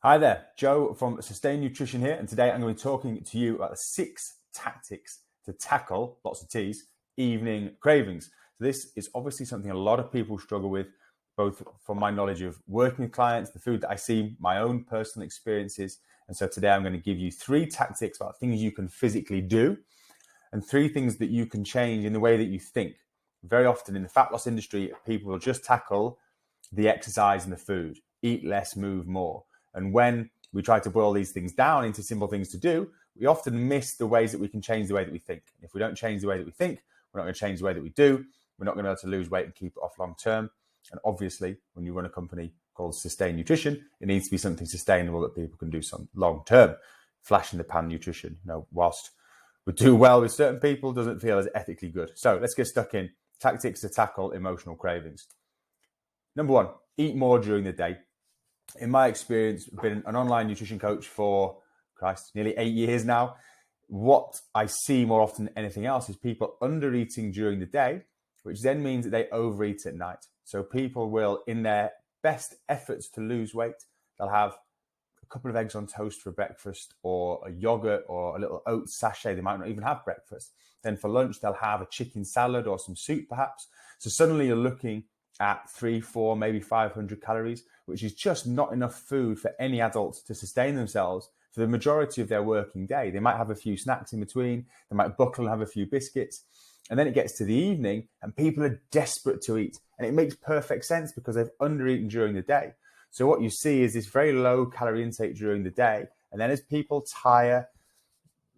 Hi there, Joe from Sustain Nutrition here, and today I'm going to be talking to you about the 6 tactics to tackle, lots of T's, evening cravings. So this is obviously something a lot of people struggle with, both from my knowledge of working with clients, the food that I see, my own personal experiences. And so today I'm going to give you 3 tactics about things you can physically do and 3 things that you can change in the way that you think. Very often in the fat loss industry, people will just tackle the exercise and the food, eat less, move more. And when we try to boil these things down into simple things to do, we often miss the ways that we can change the way that we think. If we don't change the way that we think, we're not going to change the way that we do. We're not going to be able to lose weight and keep it off long term. And obviously, when you run a company called Sustain Nutrition, it needs to be something sustainable that people can do some long term. Flash in the pan nutrition, whilst we do well with certain people, doesn't feel as ethically good. So let's get stuck in. Tactics to tackle emotional cravings. Number 1, eat more during the day. In my experience, I've been an online nutrition coach for, nearly 8 years now. What I see more often than anything else is people under-eating during the day, which then means that they overeat at night. So people will, in their best efforts to lose weight, they'll have a couple of eggs on toast for breakfast, or a yogurt or a little oats sachet. They might not even have breakfast. Then for lunch, they'll have a chicken salad or some soup perhaps. So suddenly you're looking at 300, 400, maybe 500 calories, which is just not enough food for any adults to sustain themselves for the majority of their working day. They might have a few snacks in between. They might buckle and have a few biscuits. And then it gets to the evening and people are desperate to eat. And it makes perfect sense because they've under-eaten during the day. So what you see is this very low calorie intake during the day. And then as people tire,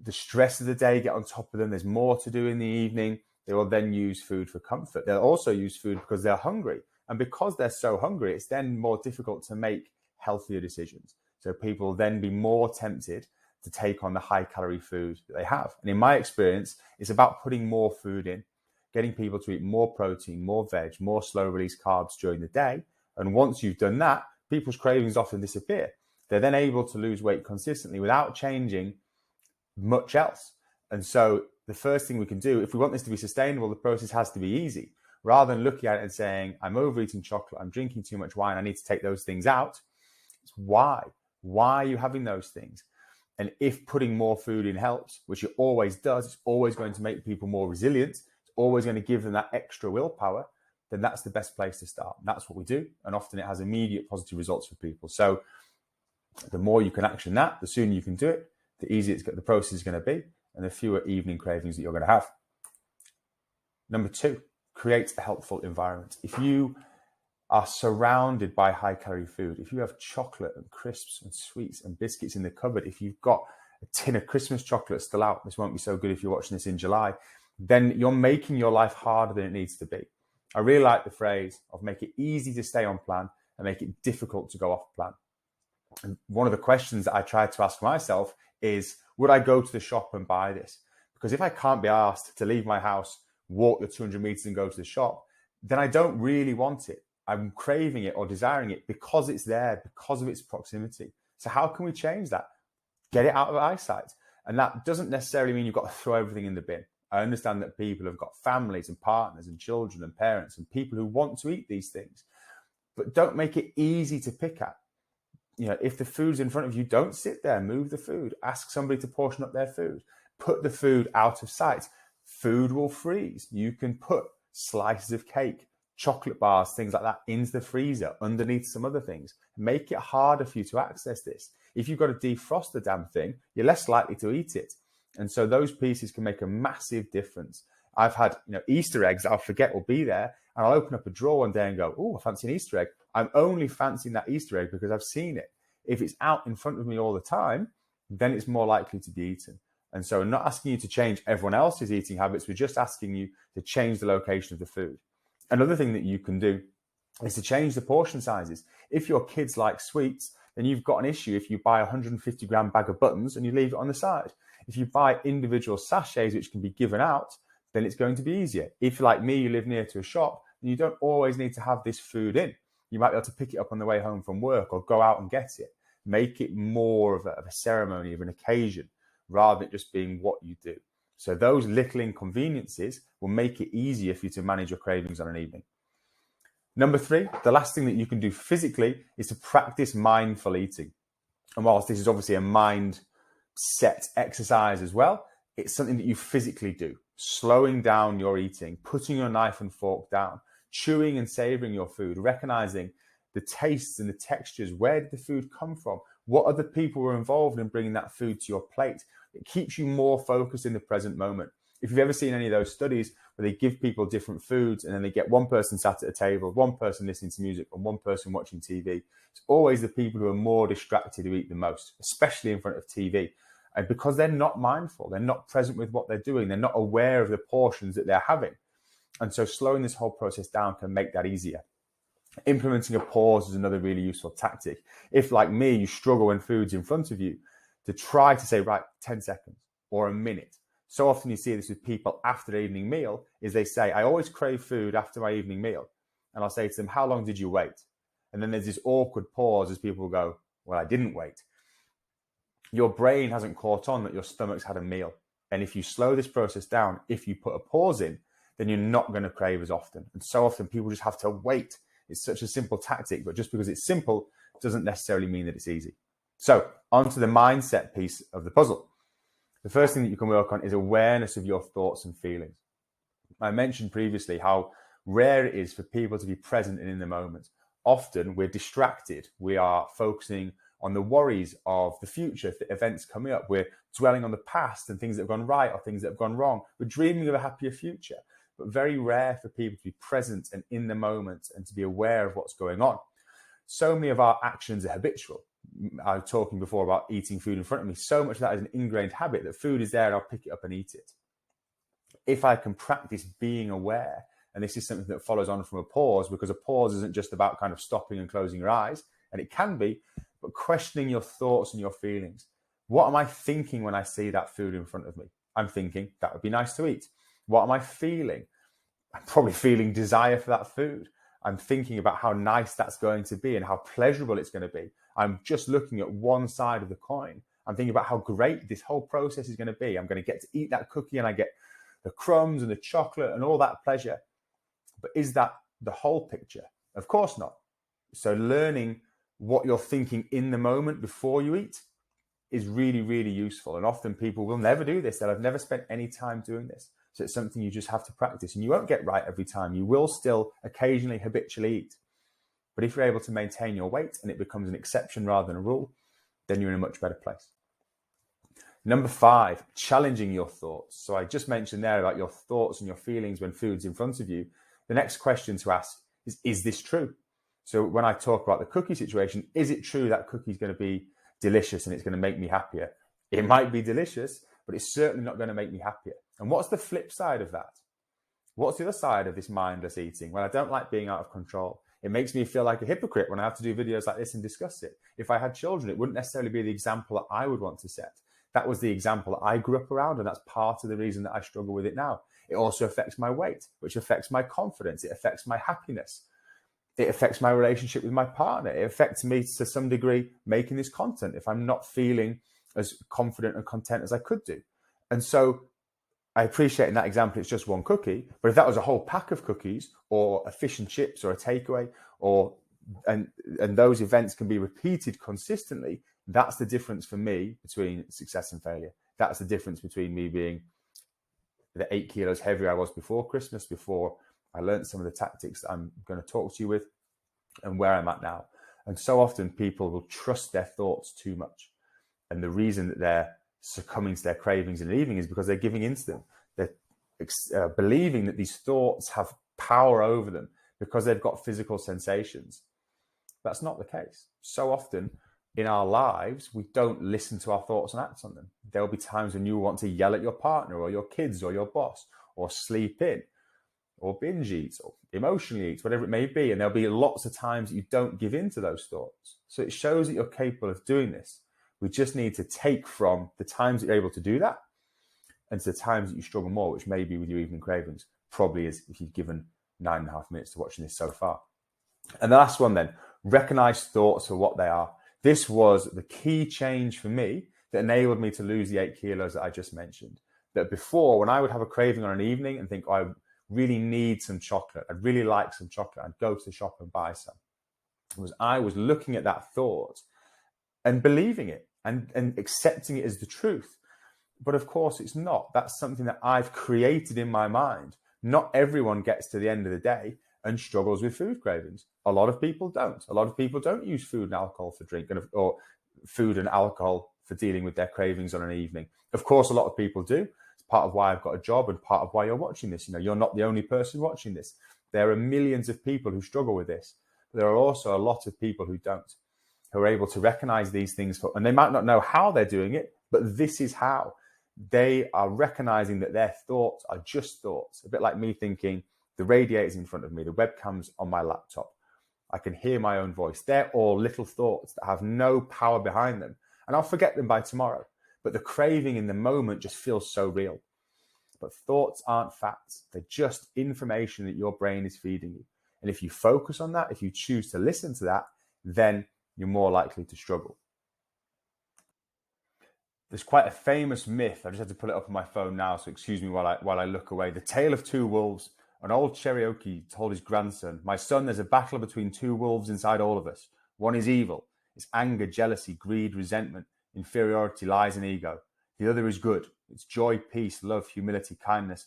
the stress of the day get on top of them, there's more to do in the evening. They will then use food for comfort. They'll also use food because they're hungry. And because they're so hungry, it's then more difficult to make healthier decisions. So people will then be more tempted to take on the high calorie food that they have. And in my experience, it's about putting more food in, getting people to eat more protein, more veg, more slow release carbs during the day. And once you've done that, people's cravings often disappear. They're then able to lose weight consistently without changing much else. And so the first thing we can do, if we want this to be sustainable, the process has to be easy. Rather than looking at it and saying, I'm overeating chocolate, I'm drinking too much wine, I need to take those things out. It's why. Why are you having those things? And if putting more food in helps, which it always does, it's always going to make people more resilient, it's always going to give them that extra willpower, then that's the best place to start. And that's what we do. And often it has immediate positive results for people. So the more you can action that, the sooner you can do it, the easier the process is going to be, and the fewer evening cravings that you're going to have. Number 2, create a helpful environment. If you are surrounded by high calorie food, if you have chocolate and crisps and sweets and biscuits in the cupboard, if you've got a tin of Christmas chocolate still out, this won't be so good if you're watching this in July, then you're making your life harder than it needs to be. I really like the phrase of make it easy to stay on plan and make it difficult to go off plan. And one of the questions that I try to ask myself is, would I go to the shop and buy this? Because if I can't be asked to leave my house, walk the 200 meters and go to the shop, then I don't really want it. I'm craving it or desiring it because it's there, because of its proximity. So how can we change that? Get it out of eyesight. And that doesn't necessarily mean you've got to throw everything in the bin. I understand that people have got families and partners and children and parents and people who want to eat these things, but don't make it easy to pick at. If the food's in front of you, don't sit there, move the food, ask somebody to portion up their food, put the food out of sight. Food will freeze. You can put slices of cake, chocolate bars, things like that into the freezer underneath some other things. Make it harder for you to access this. If you've got to defrost the damn thing, you're less likely to eat it. And so those pieces can make a massive difference. I've had Easter eggs that I'll forget will be there, and I'll open up a drawer one day and go, oh, I fancy an Easter egg. I'm only fancying that Easter egg because I've seen it. If it's out in front of me all the time, then it's more likely to be eaten. And so I'm not asking you to change everyone else's eating habits. We're just asking you to change the location of the food. Another thing that you can do is to change the portion sizes. If your kids like sweets, then you've got an issue if you buy a 150 gram bag of buttons and you leave it on the side. If you buy individual sachets which can be given out, then it's going to be easier. If, like me, you live near to a shop, then you don't always need to have this food in. You might be able to pick it up on the way home from work or go out and get it. Make it more of a ceremony, of an occasion, rather than just being what you do. So those little inconveniences will make it easier for you to manage your cravings on an evening. Number 3, the last thing that you can do physically is to practice mindful eating. And whilst this is obviously a mindset exercise as well, it's something that you physically do. Slowing down your eating, putting your knife and fork down, chewing and savoring your food, recognizing the tastes and the textures. Where did the food come from? What other people were involved in bringing that food to your plate? It keeps you more focused in the present moment. If you've ever seen any of those studies where they give people different foods and then they get one person sat at a table, one person listening to music, and one person watching TV, it's always the people who are more distracted who eat the most, especially in front of TV. And because they're not mindful, they're not present with what they're doing, they're not aware of the portions that they're having. And so slowing this whole process down can make that easier. Implementing a pause is another really useful tactic. If, like me, you struggle when food's in front of you, to try to say, right, 10 seconds or a minute. So often you see this with people after their evening meal, is they say, I always crave food after my evening meal. And I'll say to them, how long did you wait? And then there's this awkward pause as people go, well, I didn't wait. Your brain hasn't caught on that your stomach's had a meal. And if you slow this process down, if you put a pause in, then you're not going to crave as often. And so often people just have to wait. It's such a simple tactic, but just because it's simple doesn't necessarily mean that it's easy. So onto the mindset piece of the puzzle. The first thing that you can work on is awareness of your thoughts and feelings. I mentioned previously how rare it is for people to be present and in the moment. Often we're distracted. We are focusing on the worries of the future, events coming up. We're dwelling on the past and things that have gone right or things that have gone wrong. We're dreaming of a happier future, but very rare for people to be present and in the moment and to be aware of what's going on. So many of our actions are habitual. I was talking before about eating food in front of me. So much of that is an ingrained habit that food is there and I'll pick it up and eat it. If I can practice being aware, and this is something that follows on from a pause, because a pause isn't just about kind of stopping and closing your eyes, and it can be, but questioning your thoughts and your feelings. What am I thinking when I see that food in front of me? I'm thinking that would be nice to eat. What am I feeling? I'm probably feeling desire for that food. I'm thinking about how nice that's going to be and how pleasurable it's going to be. I'm just looking at one side of the coin. I'm thinking about how great this whole process is going to be. I'm going to get to eat that cookie and I get the crumbs and the chocolate and all that pleasure. But is that the whole picture? Of course not. So learning what you're thinking in the moment before you eat is really, really useful. And often people will never do this. They'll have never spent any time doing this. So it's something you just have to practice, and you won't get right every time. You will still occasionally habitually eat. But if you're able to maintain your weight and it becomes an exception rather than a rule, then you're in a much better place. Number 5, challenging your thoughts. So I just mentioned there about your thoughts and your feelings when food's in front of you. The next question to ask is this true? So when I talk about the cookie situation, is it true that cookie's going to be delicious and it's going to make me happier? It might be delicious, but it's certainly not going to make me happier. And what's the flip side of that? What's the other side of this mindless eating? Well, I don't like being out of control. It makes me feel like a hypocrite when I have to do videos like this and discuss it. If I had children, it wouldn't necessarily be the example that I would want to set. That was the example that I grew up around, and that's part of the reason that I struggle with it now. It also affects my weight, which affects my confidence. It affects my happiness. It affects my relationship with my partner. It affects me to some degree making this content if I'm not feeling as confident and content as I could do. And so I appreciate in that example, it's just one cookie, but if that was a whole pack of cookies or a fish and chips or a takeaway, and those events can be repeated consistently, that's the difference for me between success and failure. That's the difference between me being the 8 kilos heavier I was before Christmas, before I learned some of the tactics that I'm going to talk to you with, and where I'm at now. And so often people will trust their thoughts too much. And the reason that they're succumbing to their cravings in the evening is because they're giving into them. They're believing that these thoughts have power over them because they've got physical sensations. That's not the case. So often in our lives, we don't listen to our thoughts and act on them. There'll be times when you want to yell at your partner or your kids or your boss, or sleep in, or binge eat, or emotionally eat, whatever it may be. And there'll be lots of times that you don't give in to those thoughts. So it shows that you're capable of doing this. We just need to take from the times that you're able to do that and to the times that you struggle more, which may be with your evening cravings, probably is if you've given 9.5 minutes to watching this so far. And the last one then, recognize thoughts for what they are. This was the key change for me that enabled me to lose the 8 kilos that I just mentioned. That before, when I would have a craving on an evening and think, oh, I really need some chocolate, I'd really like some chocolate, I'd go to the shop and buy some. I was looking at that thought and believing it and accepting it as the truth. But of course, it's not. That's something that I've created in my mind. Not everyone gets to the end of the day and struggles with food cravings. A lot of people don't. A lot of people don't use food and alcohol for drink, or food and alcohol for dealing with their cravings on an evening. Of course, a lot of people do. It's part of why I've got a job and part of why you're watching this. You're not the only person watching this. There are millions of people who struggle with this. But there are also a lot of people who don't, who are able to recognize these things, and they might not know how they're doing it, but this is how. They are recognizing that their thoughts are just thoughts. A bit like me thinking, the radiator's in front of me, the webcam's on my laptop, I can hear my own voice. They're all little thoughts that have no power behind them. And I'll forget them by tomorrow. But the craving in the moment just feels so real. But thoughts aren't facts. They're just information that your brain is feeding you. And if you focus on that, if you choose to listen to that, then you're more likely to struggle. There's quite a famous myth. I just had to pull it up on my phone now, so excuse me while I look away. The Tale of Two Wolves. An old Cherokee told his grandson, "My son, there's a battle between two wolves inside all of us. One is evil. It's anger, jealousy, greed, resentment, inferiority, lies, and ego. The other is good. It's joy, peace, love, humility, kindness,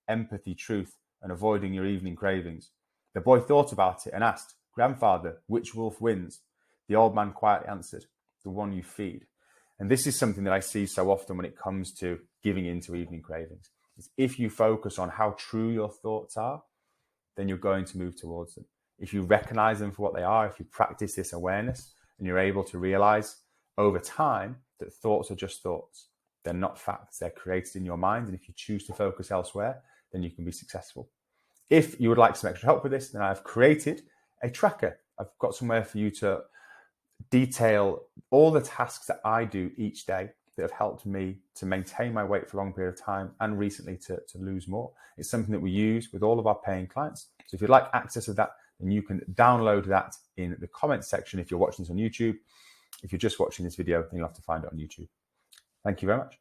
empathy, truth, and avoiding your evening cravings." The boy thought about it and asked, "Grandfather, which wolf wins?" The old man quietly answered, "The one you feed." And this is something that I see so often when it comes to giving into evening cravings. Is if you focus on how true your thoughts are, then you're going to move towards them. If you recognize them for what they are, if you practice this awareness and you're able to realize over time that thoughts are just thoughts, they're not facts, they're created in your mind. And if you choose to focus elsewhere, then you can be successful. If you would like some extra help with this, then I've created a tracker. I've got somewhere for you to detail all the tasks that I do each day that have helped me to maintain my weight for a long period of time and recently to lose more. It's something that we use with all of our paying clients. So if you'd like access to that, then you can download that in the comments section if you're watching this on YouTube. If you're just watching this video, then you'll have to find it on YouTube. Thank you very much.